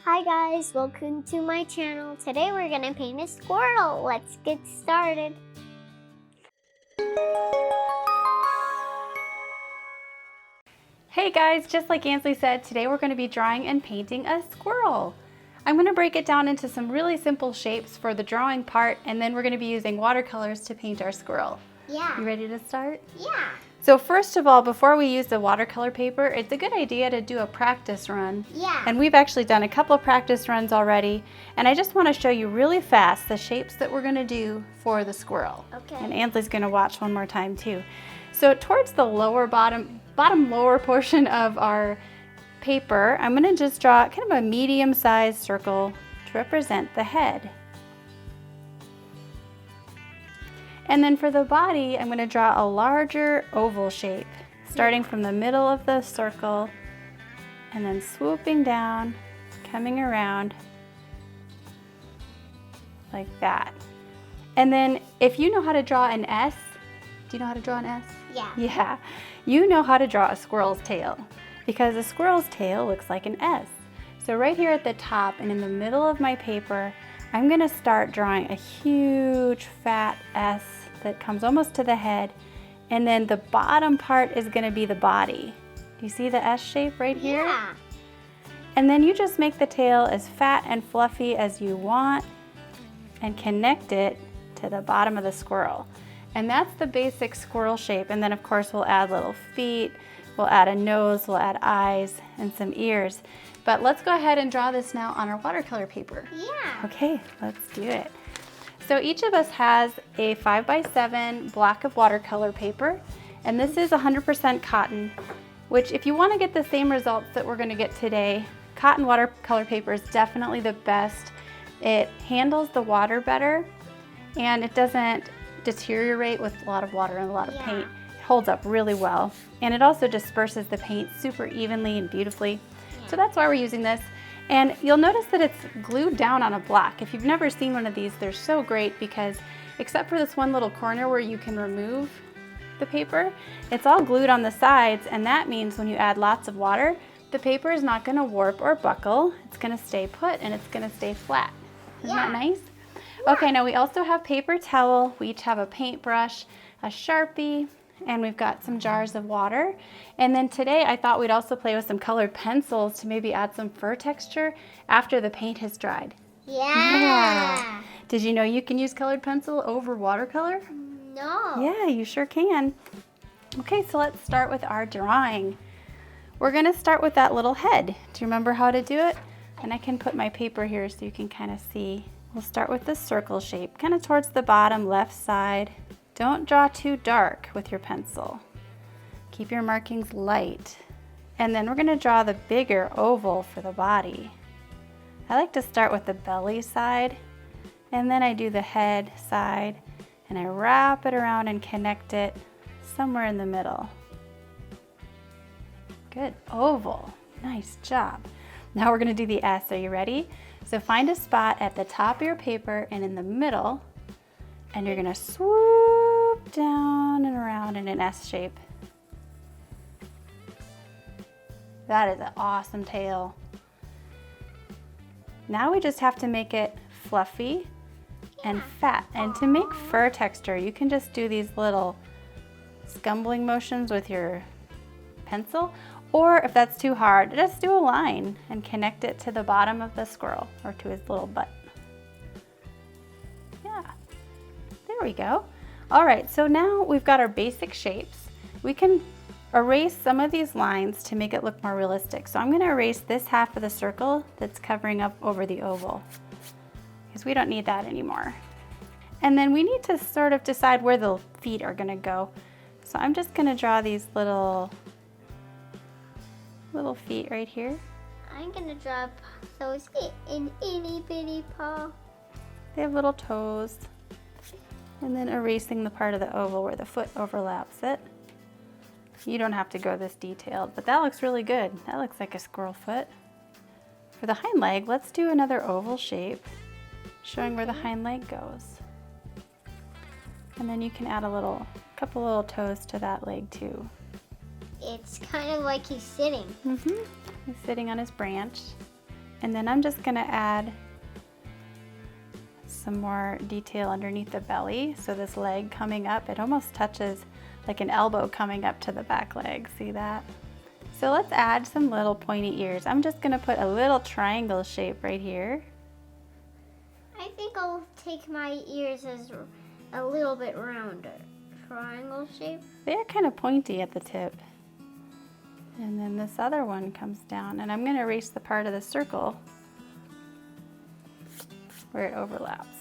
Hi guys, welcome to my channel. Today we're gonna paint a squirrel. Let's get started. Hey guys, just like Ansley said, today we're going to be drawing and painting a squirrel. I'm going to break it down into some really simple shapes for the drawing part, and then we're going to be using watercolors to paint our squirrel. Yeah. You ready to start? Yeah. So first of all, before we use the watercolor paper, it's a good idea to do a practice run. Yeah. And we've actually done a couple practice runs already, and I just want to show you really fast the shapes that we're going to do for the squirrel. Okay. And Ansley's going to watch one more time too. So towards the bottom lower portion of our paper, I'm going to just draw kind of a medium-sized circle to represent the head. And then for the body, I'm going to draw a larger oval shape, starting from the middle of the circle and then swooping down, coming around like that. And then if you know how to draw an S, do you know how to draw an S? Yeah. Yeah, you know how to draw a squirrel's tail, because a squirrel's tail looks like an S. So right here at the top and in the middle of my paper, I'm going to start drawing a huge fat S that comes almost to the head, and then the bottom part is going to be the body. Do you see the S shape right here? Yeah. And then you just make the tail as fat and fluffy as you want and connect it to the bottom of the squirrel. And that's the basic squirrel shape. And then of course we'll add little feet, we'll add a nose, we'll add eyes and some ears. But let's go ahead and draw this now on our watercolor paper. Yeah. Okay, let's do it. So each of us has a 5x7 block of watercolor paper, and this is 100% cotton, which if you want to get the same results that we're going to get today, cotton watercolor paper is definitely the best. It handles the water better, and it doesn't deteriorate with a lot of water and a lot of paint. It holds up really well, and it also disperses the paint super evenly and beautifully. So that's why we're using this. And you'll notice that it's glued down on a block. If you've never seen one of these, they're so great because except for this one little corner where you can remove the paper, it's all glued on the sides, and that means when you add lots of water, the paper is not going to warp or buckle. It's going to stay put and it's going to stay flat. Isn't that nice? Okay, now we also have paper towel. We each have a paintbrush, a Sharpie, and we've got some jars of water. And then today I thought we'd also play with some colored pencils to maybe add some fur texture after the paint has dried. Yeah. Did you know you can use colored pencil over watercolor? No. Yeah, you sure can. Okay, so let's start with our drawing. We're gonna start with that little head. Do you remember how to do it? And I can put my paper here so you can kind of see. We'll start with the circle shape, kind of towards the bottom left side. Don't draw too dark with your pencil. Keep your markings light. And then we're going to draw the bigger oval for the body. I like to start with the belly side, and then I do the head side, and I wrap it around and connect it somewhere in the middle. Good, oval. Nice job. Now we're going to do the S. Are you ready? So find a spot at the top of your paper and in the middle, and you're going to swoop down and around in an S shape. That is an awesome tail. Now we just have to make it fluffy and fat. And to make fur texture, you can just do these little scumbling motions with your pencil, or if that's too hard, just do a line and connect it to the bottom of the squirrel or to his little butt. Yeah, there we go. All right, so now we've got our basic shapes. We can erase some of these lines to make it look more realistic. So I'm going to erase this half of the circle that's covering up over the oval because we don't need that anymore. And then we need to sort of decide where the feet are going to go. So I'm just going to draw these little feet right here. I'm gonna drop those in itty bitty paw. They have little toes. And then erasing the part of the oval where the foot overlaps it. You don't have to go this detailed, but that looks really good. That looks like a squirrel foot. For the hind leg, let's do another oval shape, showing where the hind leg goes. And then you can add a couple little toes to that leg too. It's kind of like he's sitting. He's sitting on his branch. And then I'm just gonna add some more detail underneath the belly. So this leg coming up, it almost touches like an elbow coming up to the back leg. See that? So let's add some little pointy ears. I'm just gonna put a little triangle shape right here. I think I'll take my ears as a little bit rounder. Triangle shape. They're kind of pointy at the tip. And then this other one comes down, and I'm gonna erase the part of the circle where it overlaps.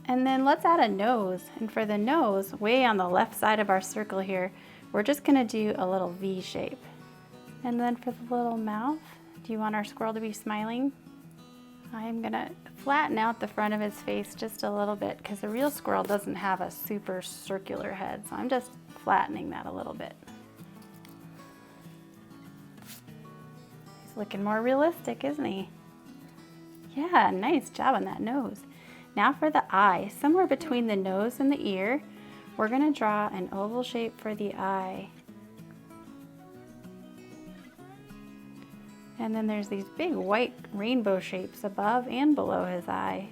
And then let's add a nose. And for the nose, way on the left side of our circle here, we're just gonna do a little V shape. And then for the little mouth, do you want our squirrel to be smiling? I'm gonna flatten out the front of his face just a little bit because the real squirrel doesn't have a super circular head. So I'm just flattening that a little bit. He's looking more realistic, isn't he? Yeah, nice job on that nose. Now for the eye, somewhere between the nose and the ear, we're gonna draw an oval shape for the eye. And then there's these big white rainbow shapes above and below his eye.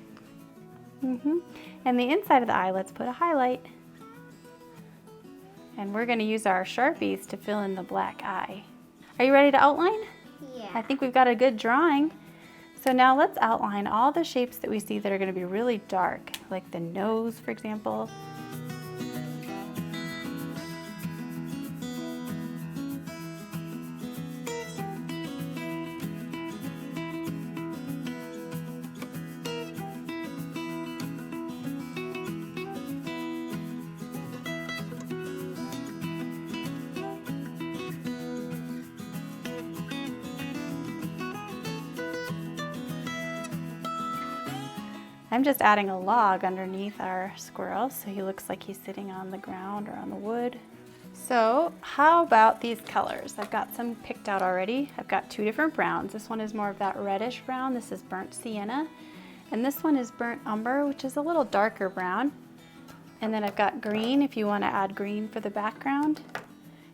And the inside of the eye, let's put a highlight. And we're gonna use our Sharpies to fill in the black eye. Are you ready to outline? Yeah. I think we've got a good drawing. So now let's outline all the shapes that we see that are gonna be really dark, like the nose, for example. I'm just adding a log underneath our squirrel so he looks like he's sitting on the ground or on the wood. So how about these colors? I've got some picked out already. I've got two different browns. This one is more of that reddish brown. This is burnt sienna. And this one is burnt umber, which is a little darker brown. And then I've got green if you want to add green for the background.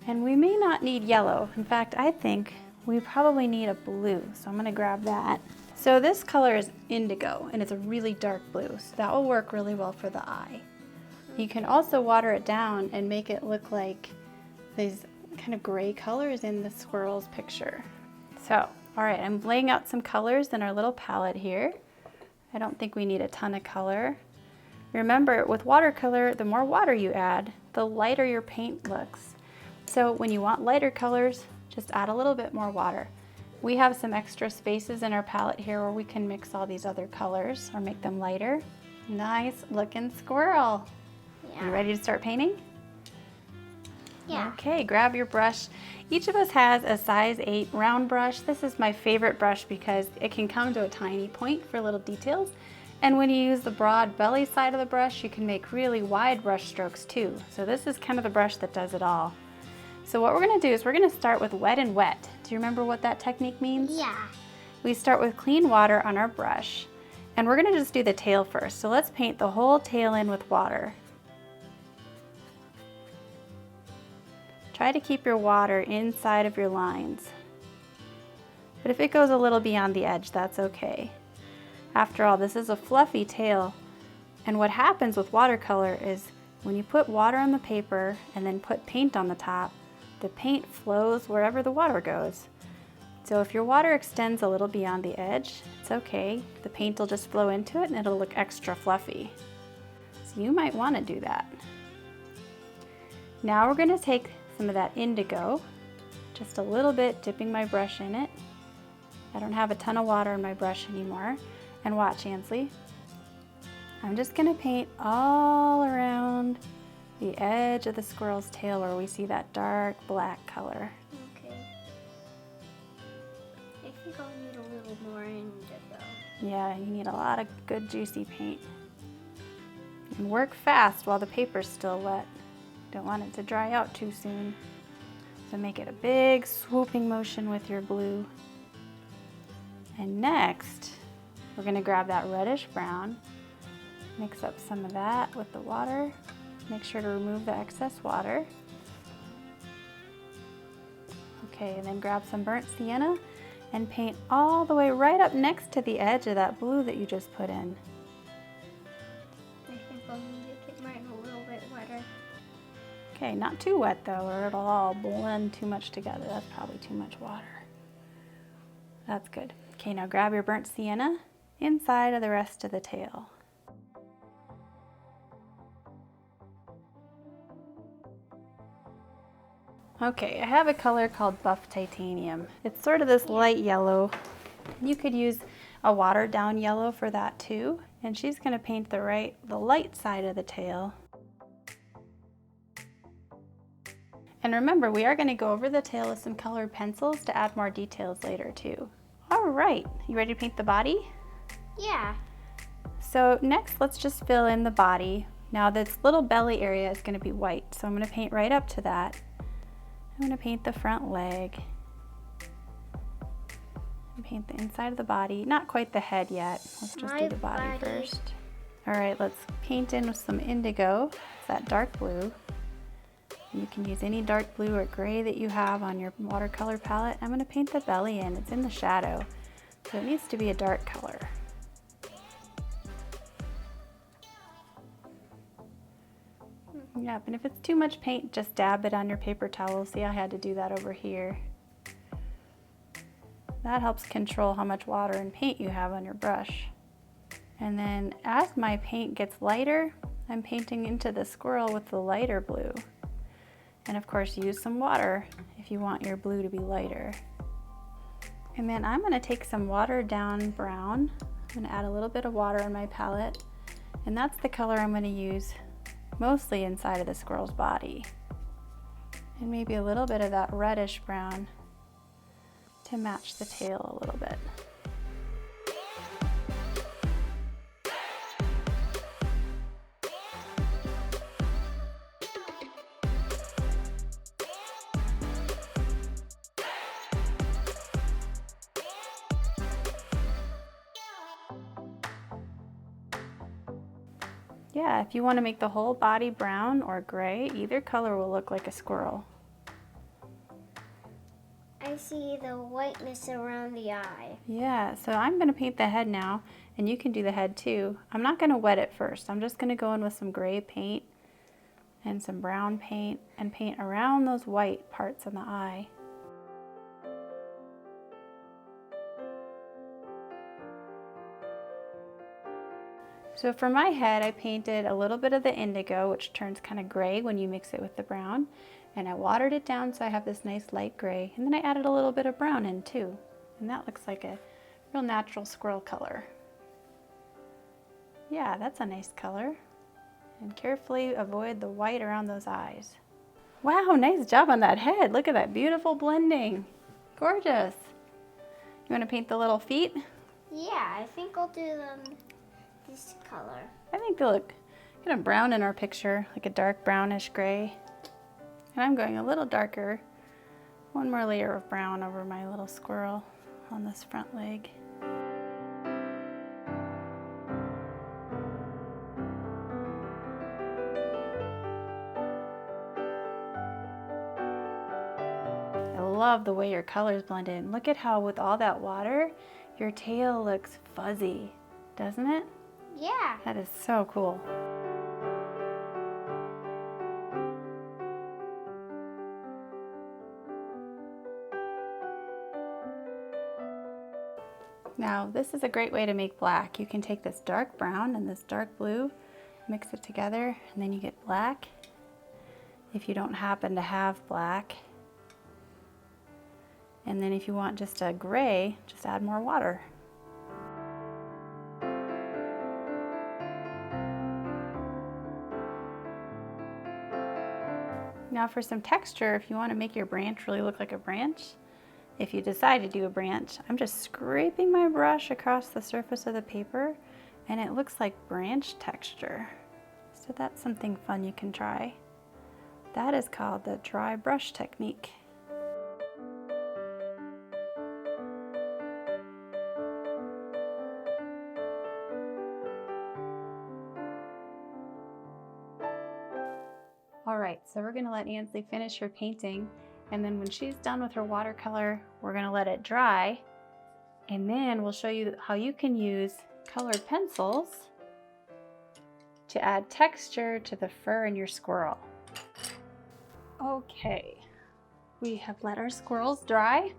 And we may not need yellow. In fact, I think we probably need a blue. So I'm going to grab that. So this color is indigo, and it's a really dark blue, so that will work really well for the eye. You can also water it down and make it look like these kind of gray colors in the squirrel's picture. So, all right, I'm laying out some colors in our little palette here. I don't think we need a ton of color. Remember, with watercolor, the more water you add, the lighter your paint looks. So when you want lighter colors, just add a little bit more water. We have some extra spaces in our palette here where we can mix all these other colors or make them lighter. Nice looking squirrel. Yeah. You ready to start painting? Yeah. Okay, grab your brush. Each of us has a size 8 round brush. This is my favorite brush because it can come to a tiny point for little details. And when you use the broad belly side of the brush, you can make really wide brush strokes too. So this is kind of the brush that does it all. So what we're gonna do is we're gonna start with wet and wet. Do you remember what that technique means? Yeah. We start with clean water on our brush, and we're gonna just do the tail first. So let's paint the whole tail in with water. Try to keep your water inside of your lines. But if it goes a little beyond the edge, that's okay. After all, this is a fluffy tail, and what happens with watercolor is when you put water on the paper and then put paint on the top, the paint flows wherever the water goes. So if your water extends a little beyond the edge, it's okay. The paint will just flow into it and it'll look extra fluffy. So you might want to do that. Now we're going to take some of that indigo, just a little bit, dipping my brush in it. I don't have a ton of water in my brush anymore. And watch, Ansley. I'm just going to paint all around the edge of the squirrel's tail where we see that dark black color. Okay. I think I'll need a little more indigo. Yeah, you need a lot of good juicy paint. And work fast while the paper's still wet. Don't want it to dry out too soon. So make it a big swooping motion with your blue. And next, we're going to grab that reddish brown, mix up some of that with the water. Make sure to remove the excess water. Okay, and then grab some burnt sienna and paint all the way right up next to the edge of that blue that you just put in. I think I'll need to get mine a little bit wetter. Okay, not too wet though, or it'll all blend too much together. That's probably too much water. That's good. Okay, now grab your burnt sienna inside of the rest of the tail. Okay, I have a color called Buff Titanium. It's sort of this light yellow. You could use a watered down yellow for that too. And she's gonna paint the light side of the tail. And remember, we are gonna go over the tail with some colored pencils to add more details later too. All right, you ready to paint the body? Yeah. So next, let's just fill in the body. Now this little belly area is gonna be white, so I'm gonna paint right up to that. I'm gonna paint the front leg. And paint the inside of the body. Not quite the head yet. Let's just do the body first. All right, let's paint in with some indigo. It's that dark blue. You can use any dark blue or gray that you have on your watercolor palette. I'm gonna paint the belly in. It's in the shadow, so it needs to be a dark color. Yep, and if it's too much paint, just dab it on your paper towel. See, I had to do that over here. That helps control how much water and paint you have on your brush. And then as my paint gets lighter, I'm painting into the squirrel with the lighter blue. And of course, use some water if you want your blue to be lighter. And then I'm gonna take some watered down brown. I'm gonna add a little bit of water on my palette. And that's the color I'm gonna use mostly inside of the squirrel's body. And maybe a little bit of that reddish brown to match the tail a little bit. Yeah, if you want to make the whole body brown or gray, either color will look like a squirrel. I see the whiteness around the eye. Yeah, so I'm going to paint the head now, and you can do the head too. I'm not going to wet it first. I'm just going to go in with some gray paint and some brown paint and paint around those white parts in the eye. So for my head, I painted a little bit of the indigo, which turns kind of gray when you mix it with the brown. And I watered it down so I have this nice light gray. And then I added a little bit of brown in too. And that looks like a real natural squirrel color. Yeah, that's a nice color. And carefully avoid the white around those eyes. Wow, nice job on that head. Look at that beautiful blending. Gorgeous. You want to paint the little feet? Yeah, I think I'll do them this color. I think they look kind of brown in our picture, like a dark brownish gray. And I'm going a little darker. One more layer of brown over my little squirrel on this front leg. I love the way your colors blend in. Look at how with all that water, your tail looks fuzzy, doesn't it? Yeah. That is so cool. Now, this is a great way to make black. You can take this dark brown and this dark blue, mix it together, and then you get black. If you don't happen to have black. And then if you want just a gray, just add more water. Now for some texture, if you want to make your branch really look like a branch, if you decide to do a branch, I'm just scraping my brush across the surface of the paper and it looks like branch texture. So that's something fun you can try. That is called the dry brush technique. All right, so we're gonna let Ansley finish her painting, and then when she's done with her watercolor, we're gonna let it dry, And then we'll show you how you can use colored pencils to add texture to the fur in your squirrel. Okay, we have let our squirrels dry,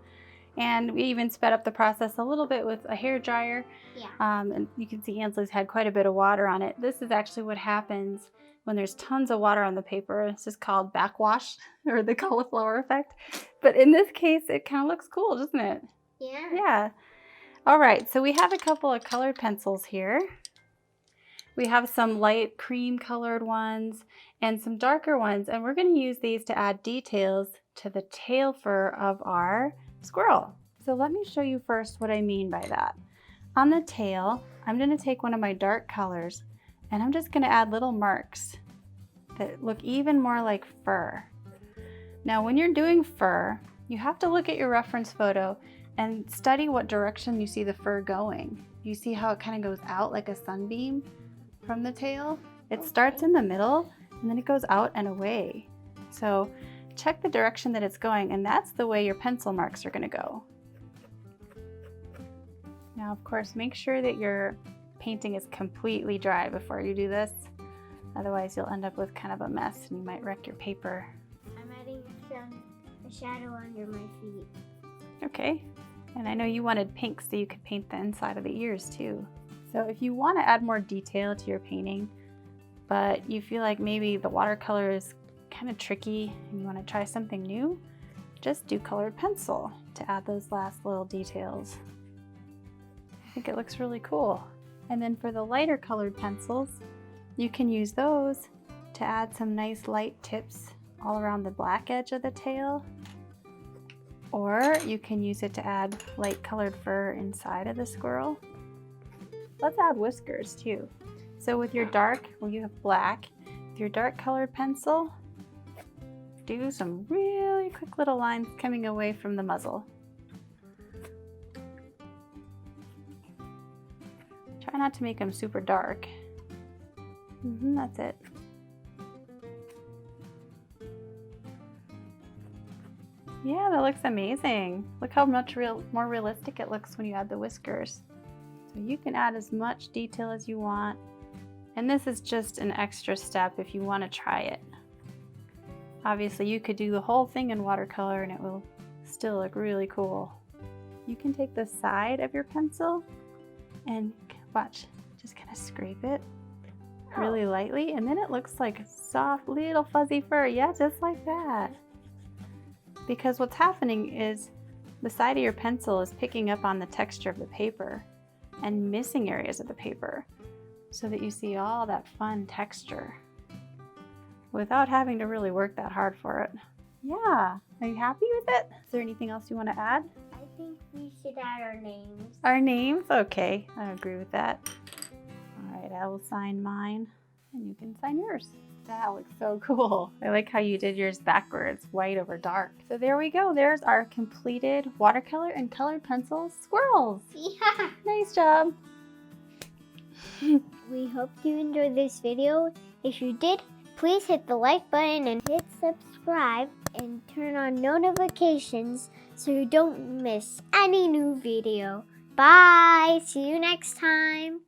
and we even sped up the process a little bit with a hair dryer. Yeah. And you can see Ansley's had quite a bit of water on it. This is actually what happens when there's tons of water on the paper. This is called backwash, or the cauliflower effect. But in this case, it kind of looks cool, doesn't it? Yeah. Yeah. All right, so we have a couple of colored pencils here. We have some light cream colored ones and some darker ones, and we're going to use these to add details to the tail fur of our squirrel. So let me show you first what I mean by that. On the tail, I'm going to take one of my dark colors and I'm just going to add little marks that look even more like fur. Now when you're doing fur, you have to look at your reference photo and study what direction you see the fur going. You see how it kind of goes out like a sunbeam from the tail? It starts in the middle and then it goes out and away. So check the direction that it's going, and that's the way your pencil marks are going to go. Now, of course, make sure that your painting is completely dry before you do this. Otherwise, you'll end up with kind of a mess and you might wreck your paper. I'm adding a shadow under my feet. Okay, and I know you wanted pink so you could paint the inside of the ears too. So if you want to add more detail to your painting, but you feel like maybe the watercolor is kind of tricky and you want to try something new, just do colored pencil to add those last little details. I think it looks really cool. And then for the lighter colored pencils, you can use those to add some nice light tips all around the black edge of the tail. Or you can use it to add light colored fur inside of the squirrel. Let's add whiskers too. So with your dark, well, you have black, with your dark colored pencil, do some really quick little lines coming away from the muzzle. Try not to make them super dark. That's it. Yeah, that looks amazing. Look how much more realistic it looks when you add the whiskers. So you can add as much detail as you want. And this is just an extra step if you want to try it. Obviously, you could do the whole thing in watercolor and it will still look really cool. You can take the side of your pencil and watch, just kind of scrape it really lightly, and then it looks like soft little fuzzy fur. Yeah, just like that. Because what's happening is the side of your pencil is picking up on the texture of the paper and missing areas of the paper so that you see all that fun texture without having to really work that hard for it. Yeah, are you happy with it? Is there anything else you want to add? I think we should add our names. Our names? Okay, I agree with that. All right, I will sign mine and you can sign yours. That looks so cool. I like how you did yours backwards, white over dark. So there we go. There's our completed watercolor and colored pencil squirrels. Yeah. Nice job. We hope you enjoyed this video. If you did, please hit the like button and hit subscribe and turn on notifications so you don't miss any new video. Bye! See you next time!